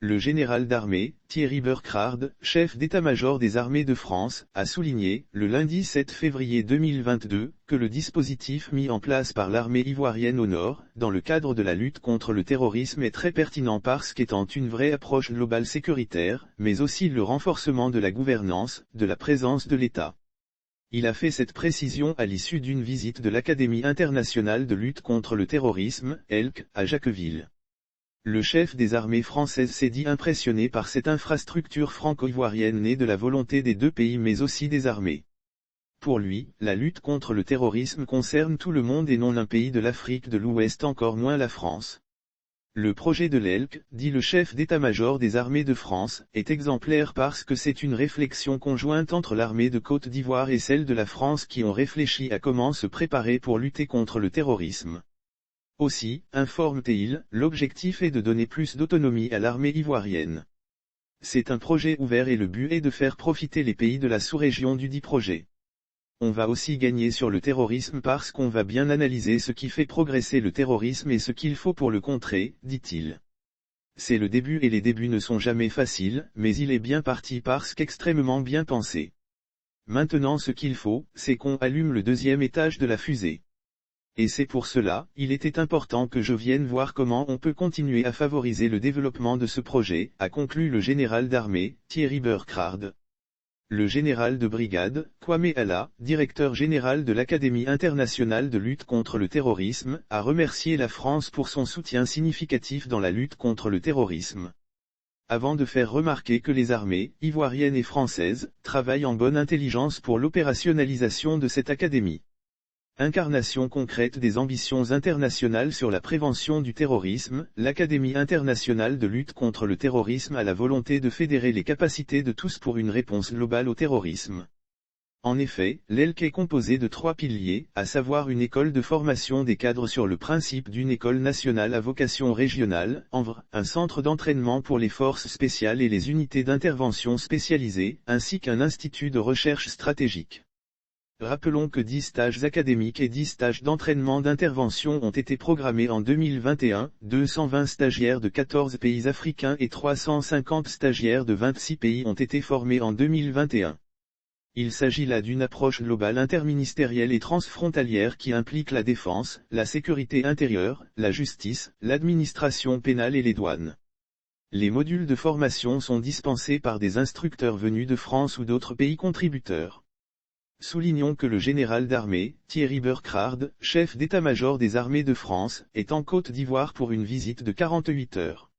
Le général d'armée, Thierry Burckhard, chef d'état-major des armées de France, a souligné, le lundi 7 février 2022, que le dispositif mis en place par l'armée ivoirienne au nord, dans le cadre de la lutte contre le terrorisme est très pertinent parce qu'étant une vraie approche globale sécuritaire, mais aussi le renforcement de la gouvernance, de la présence de l'État. Il a fait cette précision à l'issue d'une visite de l'Académie internationale de lutte contre le terrorisme, ELC, à Jacqueville. Le chef des armées françaises s'est dit impressionné par cette infrastructure franco-ivoirienne née de la volonté des deux pays mais aussi des armées. Pour lui, la lutte contre le terrorisme concerne tout le monde et non un pays de l'Afrique de l'Ouest, encore moins la France. Le projet de l'ELC, dit le chef d'état-major des armées de France, est exemplaire parce que c'est une réflexion conjointe entre l'armée de Côte d'Ivoire et celle de la France qui ont réfléchi à comment se préparer pour lutter contre le terrorisme. Aussi, informe-t-il, l'objectif est de donner plus d'autonomie à l'armée ivoirienne. C'est un projet ouvert et le but est de faire profiter les pays de la sous-région du dit projet. On va aussi gagner sur le terrorisme parce qu'on va bien analyser ce qui fait progresser le terrorisme et ce qu'il faut pour le contrer, dit-il. C'est le début et les débuts ne sont jamais faciles, mais il est bien parti parce qu'extrêmement bien pensé. Maintenant ce qu'il faut, c'est qu'on allume le deuxième étage de la fusée. Et c'est pour cela, il était important que je vienne voir comment on peut continuer à favoriser le développement de ce projet, a conclu le général d'armée, Thierry Burckhard. Le général de brigade, Kwame Alla, directeur général de l'Académie internationale de lutte contre le terrorisme, a remercié la France pour son soutien significatif dans la lutte contre le terrorisme. Avant de faire remarquer que les armées, ivoiriennes et françaises, travaillent en bonne intelligence pour l'opérationnalisation de cette académie. Incarnation concrète des ambitions internationales sur la prévention du terrorisme, l'Académie internationale de lutte contre le terrorisme a la volonté de fédérer les capacités de tous pour une réponse globale au terrorisme. En effet, l'ELC est composé de 3 piliers, à savoir une école de formation des cadres sur le principe d'une école nationale à vocation régionale, ENVR, un centre d'entraînement pour les forces spéciales et les unités d'intervention spécialisées, ainsi qu'un institut de recherche stratégique. Rappelons que 10 stages académiques et 10 stages d'entraînement d'intervention ont été programmés en 2021, 220 stagiaires de 14 pays africains et 350 stagiaires de 26 pays ont été formés en 2021. Il s'agit là d'une approche globale interministérielle et transfrontalière qui implique la défense, la sécurité intérieure, la justice, l'administration pénale et les douanes. Les modules de formation sont dispensés par des instructeurs venus de France ou d'autres pays contributeurs. Soulignons que le général d'armée, Thierry Burckhard, chef d'état-major des armées de France, est en Côte d'Ivoire pour une visite de 48 heures.